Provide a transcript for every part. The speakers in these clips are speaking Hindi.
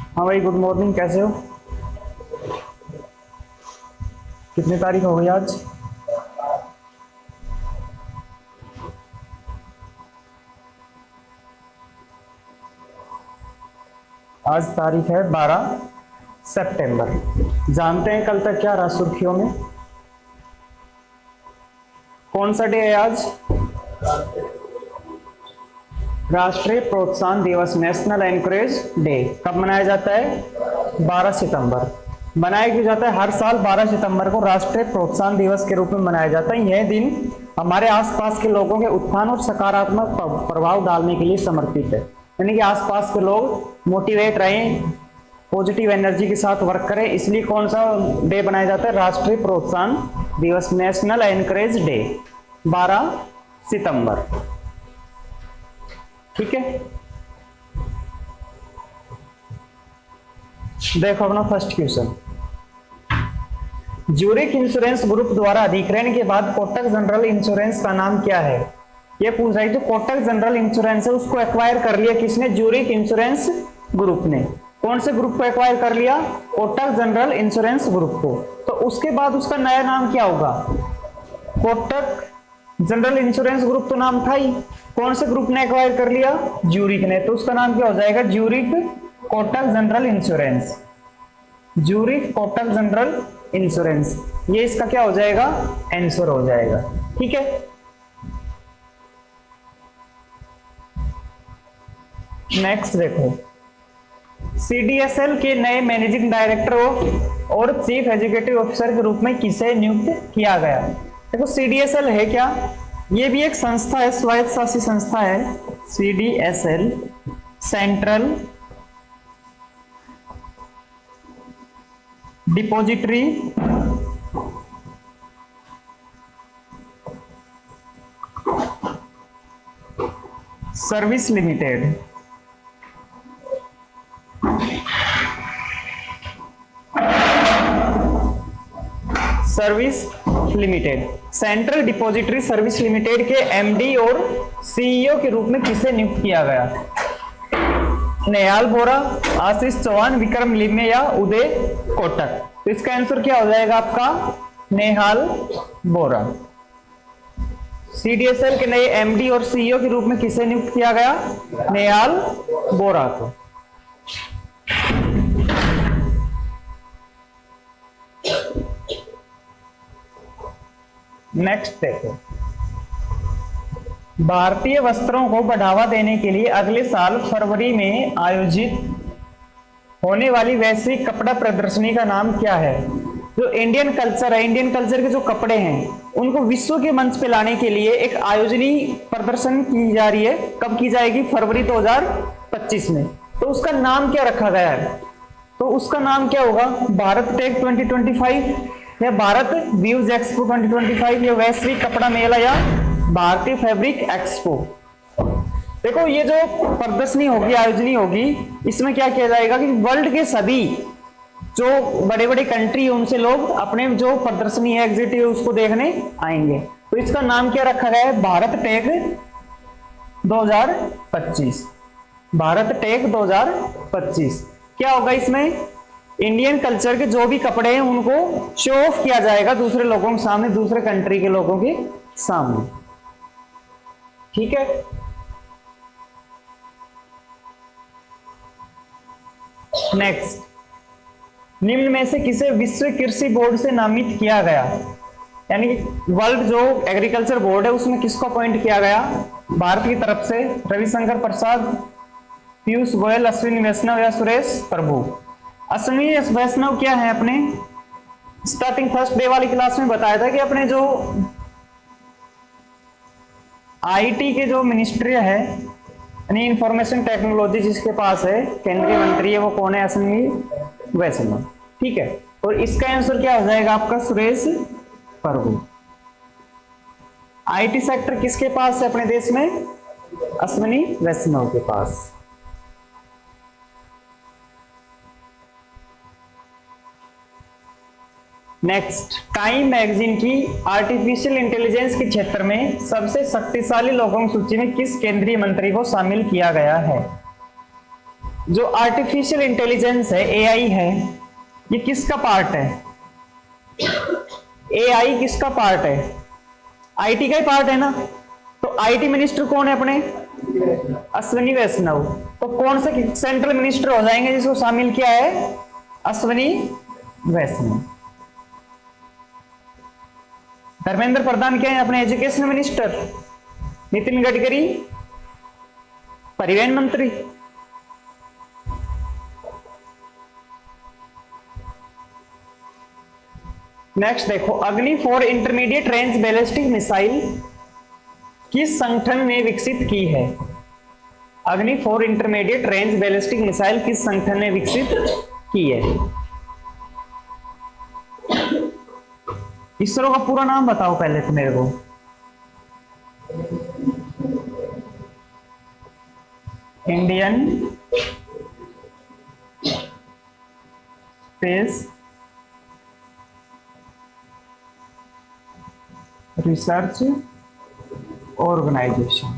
हाँ भाई, गुड मॉर्निंग। कैसे हो? कितनी तारीख हो गई आज? आज तारीख है 12 सितंबर। जानते हैं कल तक क्या रहा सुर्खियों में? कौन सा डे है आज? राष्ट्रीय प्रोत्साहन दिवस, नेशनल एनकरेज डे। कब मनाया जाता है? 12 सितंबर। मनाया क्यों जाता है? हर साल 12 सितंबर को राष्ट्रीय प्रोत्साहन दिवस के रूप में मनाया जाता है। यह दिन हमारे आसपास के लोगों के उत्थान और सकारात्मक प्रभाव डालने के लिए समर्पित है। यानी कि आसपास के लोग मोटिवेट रहें, पॉजिटिव एनर्जी के साथ वर्क करें, इसलिए कौन सा डे बनाया जाता है? राष्ट्रीय प्रोत्साहन दिवस, नेशनल एनकरेज डे, 12 सितंबर। ठीक है, देखो अपना first question. Zurich insurance group द्वारा अधिग्रहण के बाद कोटक जनरल इंश्योरेंस का नाम क्या है? ये पूछ रहा है, जो कोटक जनरल इंश्योरेंस है उसको एक्वायर कर लिया किसने? ज्यूरिक इंश्योरेंस ग्रुप ने। कौन से ग्रुप को एक्वायर कर लिया? कोटक जनरल इंश्योरेंस ग्रुप को। तो उसके बाद उसका नया नाम क्या होगा? कोटक जनरल इंश्योरेंस ग्रुप तो नाम था ही, कौन से ग्रुप ने एक्वायर कर लिया? ज्यूरिक ने। तो उसका नाम क्या हो जाएगा? Zurich Kotak general insurance. Zurich Kotak general insurance, ये इसका क्या हो जाएगा? आंसर हो जाएगा। ठीक है, नेक्स्ट देखो। सीडीएसएल के नए मैनेजिंग डायरेक्टर और चीफ एग्जीक्यूटिव ऑफिसर के रूप में किसे नियुक्त किया गया? देखो सीडीएसएल है क्या? ये भी एक संस्था है, स्वायत्त शासी संस्था है। CDSL central depository service limited. Service limited, central depository service limited के एमडी और सीईओ के रूप में किसे नियुक्त किया गया? नेहाल बोरा, आशीष चौहान, विक्रम लिमये या उदय कोटक। तो इसका आंसर क्या हो जाएगा आपका? नेहाल बोरा। सीडीएसएल के नए एमडी और सीईओ के रूप में किसे नियुक्त किया गया? नेहाल बोरा को। नेक्स्ट देखो, भारतीय वस्त्रों को बढ़ावा देने के लिए अगले साल फरवरी में आयोजित होने वाली वैश्विक कपड़ा प्रदर्शनी का नाम क्या है? जो इंडियन कल्चर है, इंडियन कल्चर के जो कपड़े हैं उनको विश्व के मंच पे लाने के लिए एक आयोजनी प्रदर्शन की जा रही है। कब की जाएगी? फरवरी 2025 में। तो उसका नाम क्या रखा गया है? तो उसका नाम क्या होगा? भारत टेक 2025 या भारत व्यूज एक्सपो 2025 या वैश्विक कपड़ा मेला या भारतीय फैब्रिक एक्सपो। देखो ये जो प्रदर्शनी होगी, आयोजनी होगी, इसमें क्या किया जाएगा कि वर्ल्ड के सभी जो बड़े बड़े कंट्री है उनसे लोग अपने जो प्रदर्शनी है, एग्जिबिट है, उसको देखने आएंगे। तो इसका नाम क्या रखा गया है? भारत टेक 2025। भारत टेक 2025 क्या होगा? इसमें इंडियन कल्चर के जो भी कपड़े हैं उनको शो ऑफ किया जाएगा दूसरे लोगों के सामने, दूसरे कंट्री के लोगों के सामने। ठीक है, नेक्स्ट। निम्न में से किसे विश्व कृषि बोर्ड से नामित किया गया? यानी वर्ल्ड जो एग्रीकल्चर बोर्ड है उसमें किसको अपॉइंट किया गया भारत की तरफ से? रविशंकर प्रसाद, पीयूष गोयल, अश्विनी वैष्णव या सुरेश प्रभु। अश्विनी वैष्णव क्या है? अपने स्टार्टिंग फर्स्ट डे वाली क्लास में बताया था कि अपने जो आईटी के जो मिनिस्ट्री है यानी इंफॉर्मेशन टेक्नोलॉजी जिसके पास है, केंद्रीय मंत्री है, वो कौन है? अश्विनी वैष्णव। ठीक है, और इसका आंसर क्या हो जाएगा आपका? सुरेश प्रभु। आईटी सेक्टर किसके पास है अपने देश में? अश्विनी वैष्णव के पास। नेक्स्ट, टाइम मैगजीन की आर्टिफिशियल इंटेलिजेंस के क्षेत्र में सबसे शक्तिशाली लोगों की सूची में किस केंद्रीय मंत्री को शामिल किया गया है? जो आर्टिफिशियल इंटेलिजेंस है, एआई है, ये किसका पार्ट है? एआई किसका पार्ट है? आईटी का ही पार्ट है ना। तो आईटी मिनिस्टर कौन है अपने? अश्विनी वैष्णव। तो कौन से सेंट्रल मिनिस्टर हो जाएंगे जिसको शामिल किया है? अश्विनी वैष्णव। धर्मेंद्र प्रधान क्या है अपने? Education minister. नितिन गडकरी परिवहन मंत्री। नेक्स्ट देखो, अग्नि 4 इंटरमीडिएट रेंज बैलिस्टिक मिसाइल किस संगठन ने विकसित की है? अग्नि 4 इंटरमीडिएट रेंज बैलिस्टिक मिसाइल किस संगठन ने विकसित की है? इसरो का पूरा नाम बताओ पहले तो मेरे को। Indian space research organisation.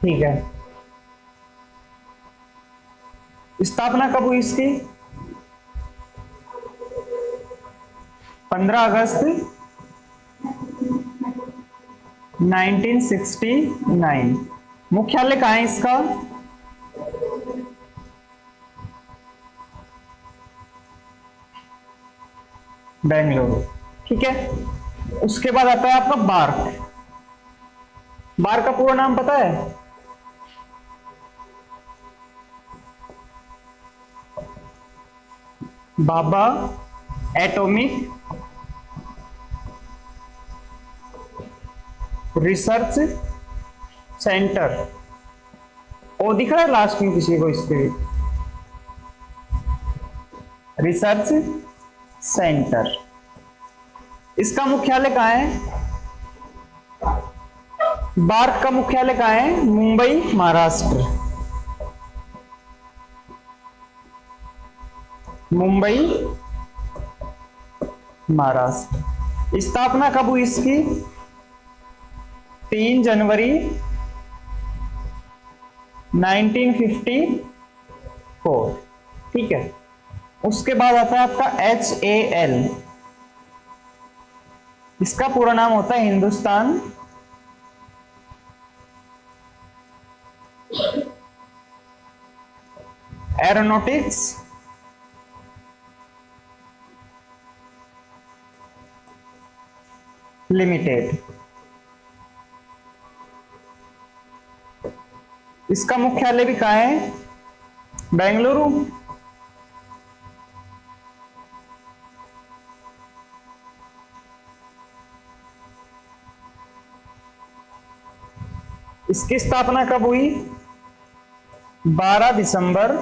ठीक है। स्थापना कब हुई इसकी? 15 अगस्त 1969। मुख्यालय कहाँ है इसका? बेंगलुरु। ठीक है। उसके बाद आता है आपका बार्क। बार्क का पूरा नाम पता है? बाबा एटॉमिक रिसर्च सेंटर। ओ दिख रहा है लास्ट में किसी को इसके? Research centre. इसका मुख्यालय कहाँ है? बार्क का मुख्यालय कहाँ है? मुंबई, महाराष्ट्र। मुंबई, महाराष्ट्र। स्थापना कब हुई इसकी? 3 जनवरी 1954। ठीक है। उसके बाद आता है आपका HAL। इसका पूरा नाम होता है हिंदुस्तान एरोनॉटिक्स लिमिटेड। इसका मुख्यालय भी कहाँ है? बेंगलुरु। इसकी स्थापना कब हुई? 12 दिसंबर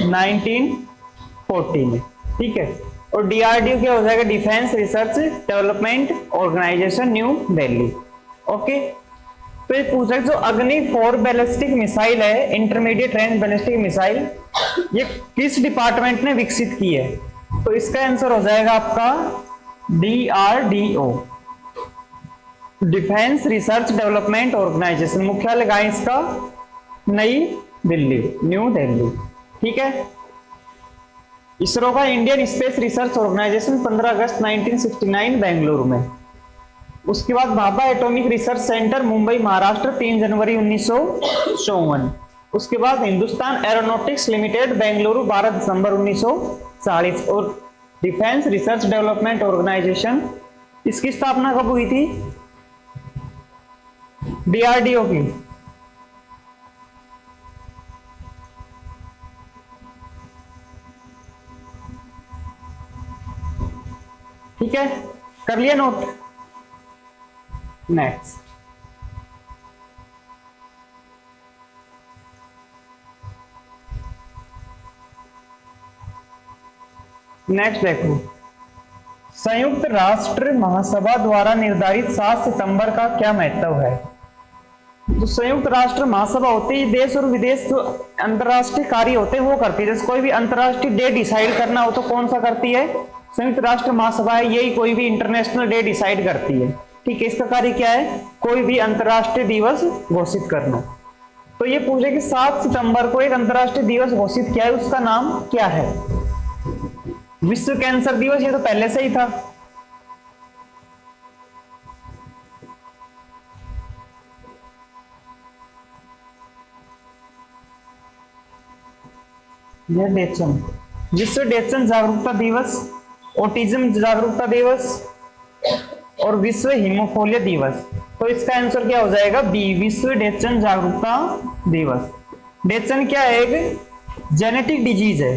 1940 में। ठीक है। और DRDO क्या हो जाएगा? Defence research development organisation, new Delhi. Okay. तो ये पूछ रहा है जो अग्नि 4 बैलिस्टिक मिसाइल है, इंटरमीडिएट रेंज बैलिस्टिक मिसाइल, ये किस डिपार्टमेंट ने विकसित की है? तो इसका आंसर हो जाएगा आपका DRDO, defence research development organisation. मुख्यालय कहाँ है इसका? नई दिल्ली, न्यू दिल्ली। ठीक है। इसरो का इंडियन स्पेस रिसर्च ऑर्गेनाइजेशन 15 अगस्त 1969 बेंगलुरु में। उसके बाद Bhabha atomic research centre Mumbai, Maharashtra 3 जनवरी 1954। उसके बाद हिंदुस्तान एरोनॉटिक्स लिमिटेड बेंगलुरु 12 दिसंबर 1940। और डिफेंस रिसर्च डेवलपमेंट ऑर्गेनाइजेशन, इसकी स्थापना कब हुई थी? DRDO की। ठीक है, कर लिया नोट। नेक्स्ट, देखो, संयुक्त राष्ट्र महासभा द्वारा निर्धारित 7 सितंबर का क्या महत्व है? तो संयुक्त राष्ट्र महासभा होती है, देश और विदेश जो अंतरराष्ट्रीय कार्य होते हैं वो करती है। जैसे कोई भी अंतरराष्ट्रीय डे डिसाइड करना हो तो कौन सा करती है? संयुक्त राष्ट्र महासभा है, यही कोई भी इंटरनेशनल डे डिसाइड करती है। ठीक है। इसका कार्य क्या है? कोई भी अंतरराष्ट्रीय दिवस घोषित करना। तो ये पूछे कि 7 सितंबर को एक अंतर्राष्ट्रीय दिवस घोषित किया है, उसका नाम क्या है? विश्व कैंसर दिवस, ये तो पहले से ही था। यह डेचन, विश्व डेचन जागरूकता दिवस, ऑटिज्म जागरूकता दिवस और विश्व हीमोफीलिया दिवस। तो इसका आंसर क्या हो जाएगा? बी, विश्व डेचन जागरूकता दिवस। डेचन क्या है? एक जेनेटिक डिजीज है।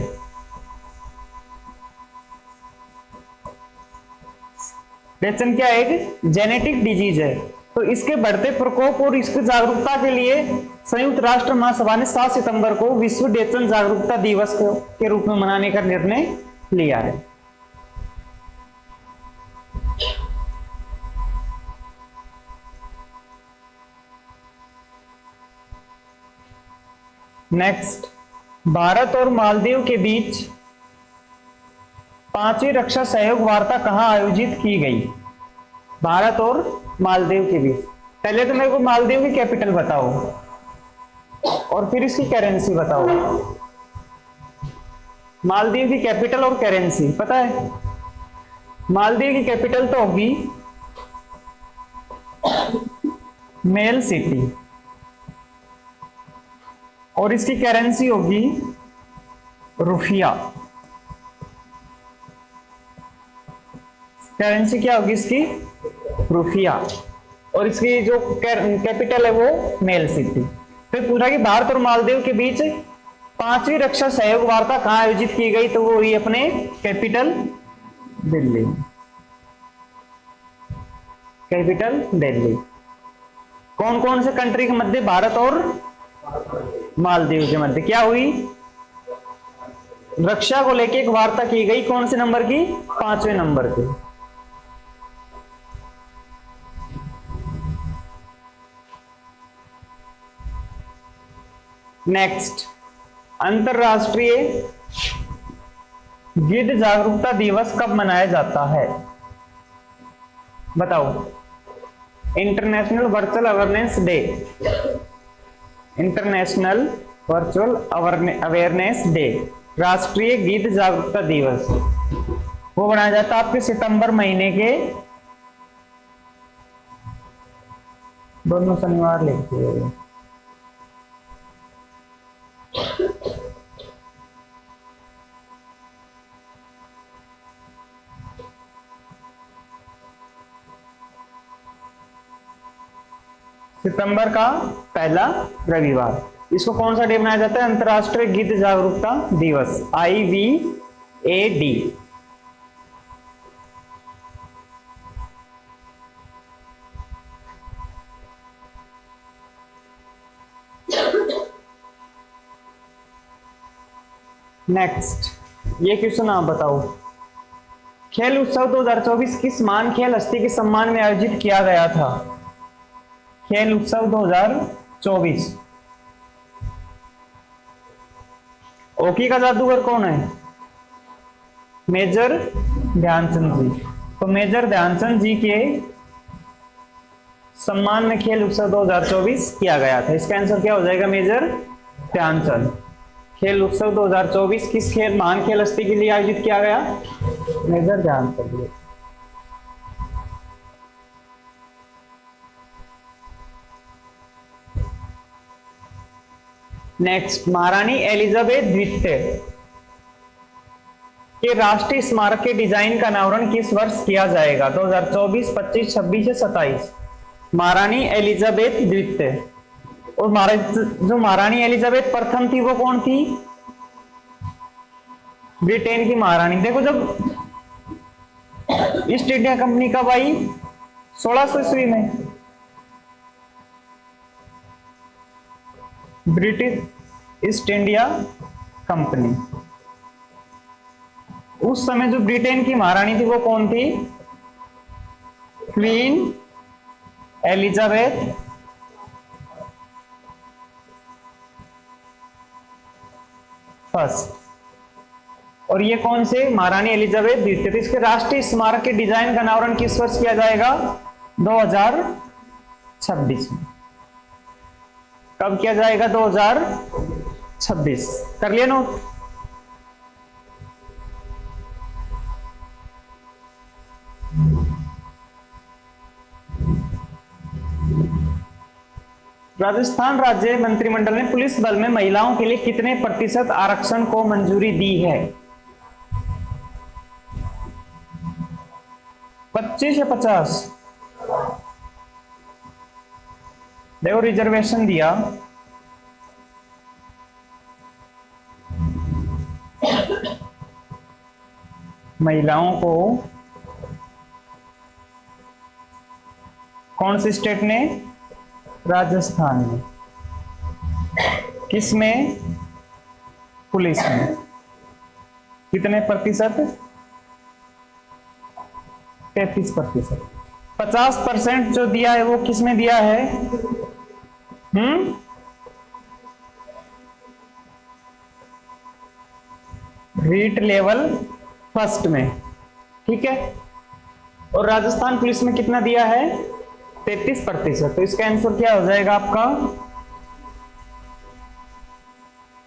डेचन क्या है? एक जेनेटिक डिजीज है। तो इसके बढ़ते प्रकोप और इसकी जागरूकता के लिए संयुक्त राष्ट्र महासभा ने 7 सितंबर को विश्व डेचन जागरूकता दिवस के रूप में मनाने का निर्णय लिया है। नेक्स्ट, भारत और मालदीव के बीच 5वीं रक्षा सहयोग वार्ता कहां आयोजित की गई? भारत और मालदीव के बीच। पहले तो मेरे को मालदीव की कैपिटल बताओ और फिर इसकी करेंसी बताओ। मालदीव की कैपिटल और करेंसी पता है? मालदीव की कैपिटल तो होगी मेल सिटी और इसकी करेंसी होगी रुपया। करेंसी क्या होगी इसकी? रुपया। और इसकी जो कैपिटल है वो मेल सिटी। फिर पूछा कि भारत और मालदीव के बीच 5वीं रक्षा सहयोग वार्ता कहां आयोजित की गई? तो वो हुई अपने कैपिटल दिल्ली। कैपिटल दिल्ली। कौन कौन से कंट्री के मध्य? भारत और मालदीव के मध्य क्या हुई? रक्षा को लेकर एक वार्ता की गई। कौन से नंबर की? 5वें नंबर की। नेक्स्ट, अंतरराष्ट्रीय गिद्ध जागरूकता दिवस कब मनाया जाता है? बताओ। International virtual awareness day. International virtual awareness day, राष्ट्रीय गिद्ध जागरूकता दिवस, वो मनाया जाता है आपके सितंबर महीने के दोनों शनिवार लिखते हैं। सितंबर का पहला रविवार। इसको कौन सा डे मनाया जाता है? अंतरराष्ट्रीय गिद्ध जागरूकता दिवस, IVAD। नेक्स्ट, ये क्वेश्चन आप बताओ। खेल उत्सव 2024 किस महान खेल हस्ती के सम्मान में आयोजित किया गया था? खेल उत्सव 2024। हॉकी का जादूगर कौन है? मेजर ध्यानचंद जी। तो मेजर ध्यानचंद जी के सम्मान में खेल उत्सव 2024 किया गया था। इसका आंसर क्या हो जाएगा? मेजर ध्यानचंद। खेल उत्सव 2024 किस खेल महान खेल हस्ती के लिए आयोजित किया गया? मेजर ध्यानचंद। नेक्स्ट, महारानी एलिजाबेथ द्वितीय के राष्ट्रीय स्मारक के डिजाइन का अनावरण किस वर्ष किया जाएगा? 2024, 25, 26 या 27? महारानी एलिजाबेथ द्वितीय। और जो महारानी एलिजाबेथ प्रथम थी वो कौन थी? ब्रिटेन की महारानी। देखो, जब ईस्ट इंडिया कंपनी कब आई? 1600 ईस्वी में। British east India company. उस समय जो ब्रिटेन की महारानी थी वो कौन थी? Queen Elizabeth first. और ये कौन से? महारानी एलिजाबेथ द्वितीय। तो इसके राष्ट्रीय स्मारक के डिजाइन का अनावरण किस वर्ष किया जाएगा? 2026 में। कब किया जाएगा? 2026। कर लिया नोट? राजस्थान राज्य मंत्रिमंडल ने पुलिस बल में महिलाओं के लिए कितने प्रतिशत आरक्षण को मंजूरी दी है? 25 या 50? देखो रिजर्वेशन दिया, महिलाओं को कौन से स्टेट ने? राजस्थान में। किस में? पुलिस में। कितने प्रतिशत? 33%। 50% जो दिया है वो किस में दिया है? रीट लेवल फर्स्ट में, ठीक है। और राजस्थान पुलिस में कितना दिया है? 33%। तो इसका आंसर क्या हो जाएगा आपका?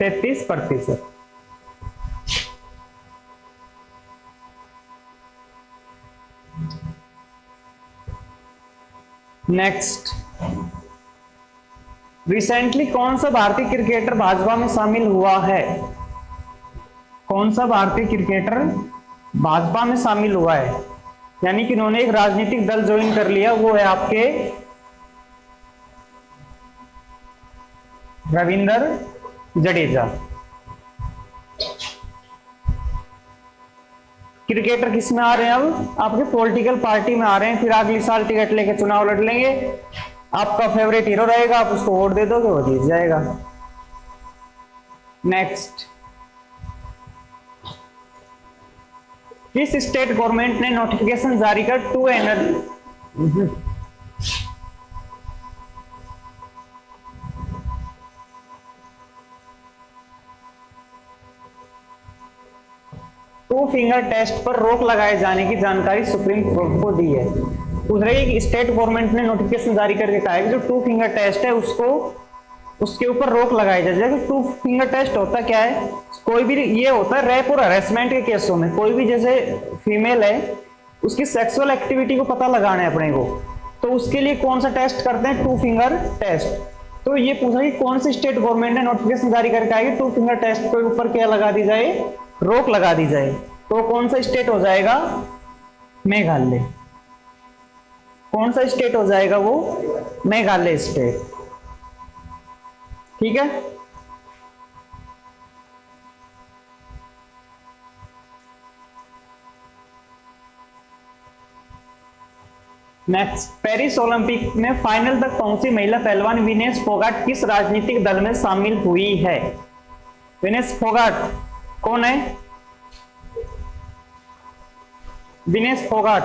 33%। नेक्स्ट, रिसेंटली कौन सा भारतीय क्रिकेटर भाजपा में शामिल हुआ है? कौन सा भारतीय क्रिकेटर भाजपा में शामिल हुआ है, यानी कि उन्होंने एक राजनीतिक दल ज्वाइन कर लिया? वो है आपके रविंद्र जडेजा। क्रिकेटर किस में आ रहे हैं? अब आपके पॉलिटिकल पार्टी में आ रहे हैं, फिर अगले साल टिकट लेके चुनाव लड़ लेंगे। आपका फेवरेट हीरो रहेगा, आप उसको वोट दे दोगे, वो जीत जाएगा। नेक्स्ट, किस स्टेट गवर्नमेंट ने नोटिफिकेशन जारी कर टू फिंगर टेस्ट पर रोक लगाए जाने की जानकारी सुप्रीम कोर्ट को दी है? पूछ रही है कि स्टेट गवर्नमेंट ने नोटिफिकेशन जारी करके कहा है कि जो 2 फिंगर टेस्ट है उसको, उसके ऊपर रोक लगाई जाए। 2 फिंगर टेस्ट होता क्या है? कोई भी, ये होता है रेप और हरेसमेंट के केसों में, कोई भी जैसे फीमेल है उसकी सेक्सुअल एक्टिविटी को पता लगाना है अपने को, तो उसके लिए कौन सा टेस्ट करते हैं? 2 फिंगर टेस्ट। तो ये पूछा कि कौन सी स्टेट गवर्नमेंट ने नोटिफिकेशन जारी करके आएगी 2 फिंगर टेस्ट के ऊपर क्या लगा दी जाए? रोक लगा दी जाए। तो कौन सा स्टेट हो जाएगा? मेघालय। कौन सा स्टेट हो जाएगा वो? मेघालय स्टेट, ठीक है। नेक्स्ट, पेरिस ओलंपिक में फाइनल तक पहुंची महिला पहलवान विनेश फोगाट किस राजनीतिक दल में शामिल हुई है? विनेश फोगाट कौन है? विनेश फोगाट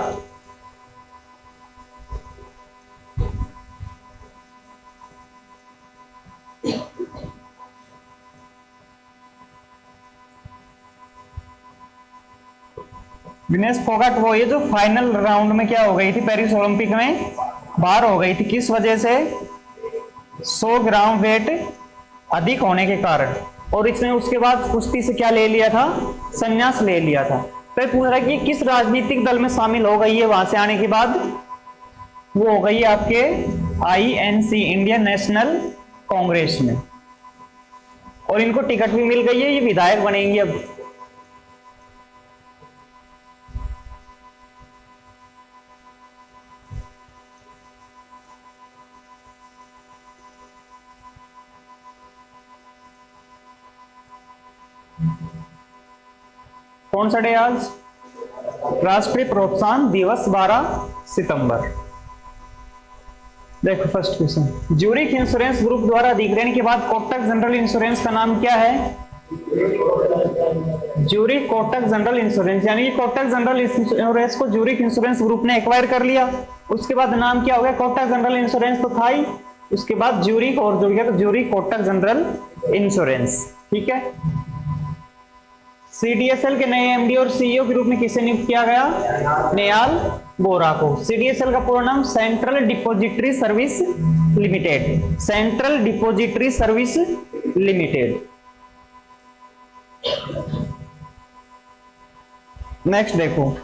विनेश फोगाट वो ये जो फाइनल राउंड में क्या हो गई थी, पेरिस ओलंपिक में बाहर हो गई थी। किस वजह से? 100 ग्राम वेट अधिक होने के कारण। और इसने उसके बाद कुश्ती से क्या ले लिया था? संन्यास ले लिया था। तो पूछ रहा है कि किस राजनीतिक दल में शामिल हो गई है वहां से आने के बाद? वो हो गई आपके INC, इंडियन नेशनल कांग्रेस में, और इनको टिकट भी मिल गई है, ये विधायक बनेंगे अब। कौन सा डे आज? राष्ट्रीय प्रोत्साहन दिवस 12 सितंबर। देखो first question, Zurich insurance group द्वारा अधिग्रहण के बाद कोटक जनरल इंश्योरेंस का नाम क्या है? ज्यूरिख कोटक जनरल इंश्योरेंस, यानी कि कोटक जनरल इंश्योरेंस को ज्यूरिख इंश्योरेंस ग्रुप ने एक्वायर कर लिया। उसके बाद नाम क्या हो गया? कोटक जनरल इंश्योरेंस तो था ही, उसके बाद ज्यूरिख और जुड़ गया तो ज्यूरिख कोटक जनरल इंश्योरेंस, ठीक है। सीडीएसएल के नए एमडी और सीईओ के रूप में किसे नियुक्त किया गया? नेहाल बोरा को। सीडीएसएल का पूरा नाम central depository service limited, central depository service limited. Next देखो,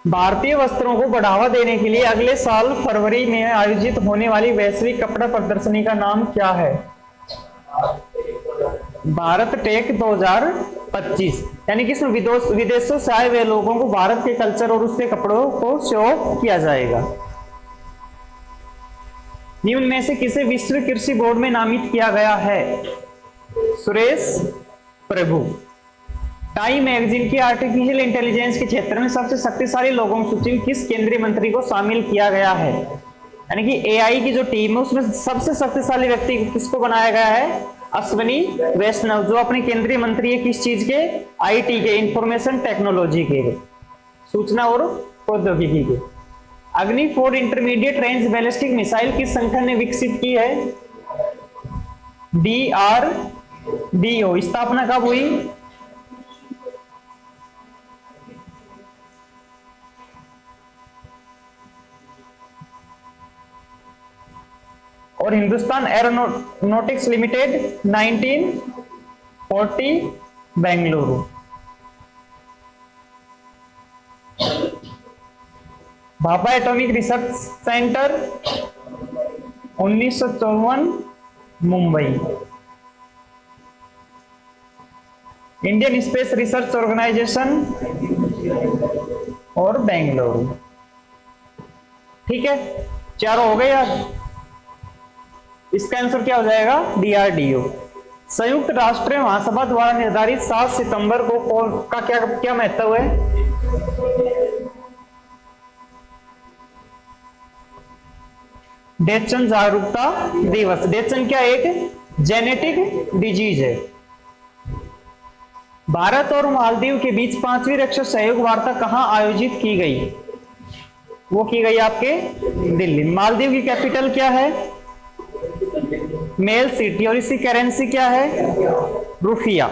भारतीय वस्त्रों को बढ़ावा देने के लिए अगले साल फरवरी में आयोजित होने वाली वैश्विक कपड़ा प्रदर्शनी का नाम क्या है? भारत टेक 2025, यानी कि इसमें विदेशों से आए हुए लोगों को भारत के कल्चर और उसके कपड़ों को शो किया जाएगा। निम्न में से किसे विश्व कृषि बोर्ड में नामित किया गया है? सुरेश प्रभु। टाइम मैगजीन की आर्टिफिशियल इंटेलिजेंस के क्षेत्र में सबसे शक्तिशाली लोगों की सूची में किस केंद्रीय मंत्री को शामिल किया गया है? यानी कि एआई की जो टीम है उसमें सबसे शक्तिशाली व्यक्ति किसको बनाया गया है? अश्विनी वैष्णव, जो अपने केंद्रीय मंत्री है किस चीज के? आईटी के, इंफॉर्मेशन टेक्नोलॉजी के, सूचना और प्रौद्योगिकी के। अग्नि 4 इंटरमीडिएट रेंज बैलिस्टिक मिसाइल किस संगठन ने विकसित की है? DRDO। स्थापना कब हुई? और Hindustan aeronautics limited 1940 Bengaluru. Bhabha atomic research centre 1954 Mumbai. Indian space research organisation और बेंगलुरु। ठीक है, चारों हो गए यार। इसका आंसर क्या हो जाएगा? DRDO। संयुक्त राष्ट्र महासभा द्वारा निर्धारित 7 सितंबर को का क्या महत्व है? डेचन जागरूकता दिवस। डेचन क्या? एक जेनेटिक डिजीज है। भारत और मालदीव के बीच 5वीं रक्षा सहयोग वार्ता कहां आयोजित की गई? वो की गई आपके दिल्ली। मालदीव की कैपिटल क्या है? मेल सिटी। और इसकी करेंसी क्या है? रुपया।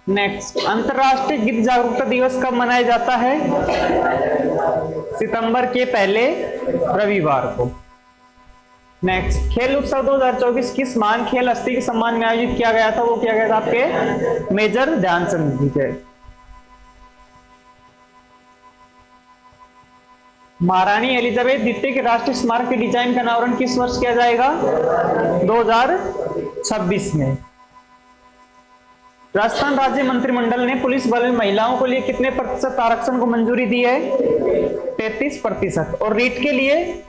नेक्स्ट, अंतरराष्ट्रीय गिद्ध जागरूकता दिवस कब मनाया जाता है? सितंबर के पहले रविवार को। नेक्स्ट, खेल उत्सव 2024 किस महान खेल हस्ती के सम्मान में आयोजित किया गया था? वो किया गया था आपके मेजर ध्यानचंद जी के। महारानी एलिजाबेथ द्वितीय के राष्ट्रीय स्मारक के डिजाइन का अनावरण किस वर्ष किया जाएगा? 2026 में। राजस्थान राज्य मंत्रिमंडल ने पुलिस बल में महिलाओं को लिए कितने प्रतिशत आरक्षण को मंजूरी दी है? 33%। और रीट के लिए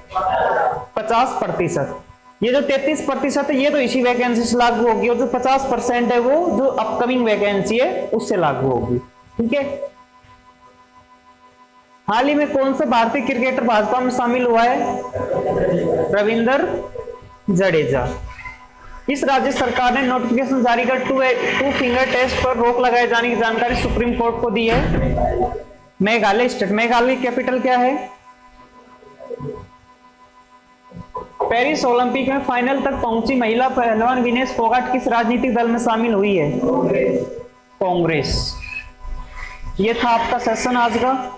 50%। ये जो 33% है ये तो इसी वैकेंसी से लागू होगी, और जो 50% है वो जो अपकमिंग वैकेंसी है उससे लागू होगी। ठीक है। हाल ही में कौन सा भारतीय क्रिकेटर भाजपा में शामिल हुआ है? रविंद्र जडेजा। इस राज्य सरकार ने नोटिफिकेशन जारी कर टू फिंगर टेस्ट पर रोक लगाए जाने की जानकारी सुप्रीम कोर्ट को दी है। मेघालय स्टेट। मेघालय की कैपिटल क्या है? पेरिस ओलंपिक में फाइनल तक पहुंची महिला पहलवान विनेश फोगाट किस राजनीतिक दल में शामिल हुई है? कांग्रेस। ये था आपका सेशन आज का।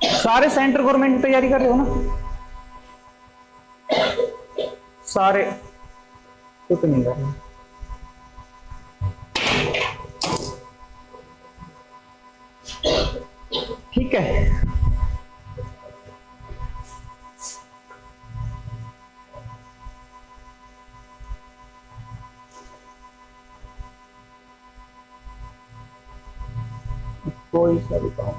सारे सेंट्रल गवर्नमेंट की तैयारी कर रहे हो ना? सारे कुछ नहीं कर रहे। ठीक है। कोई सा भी काम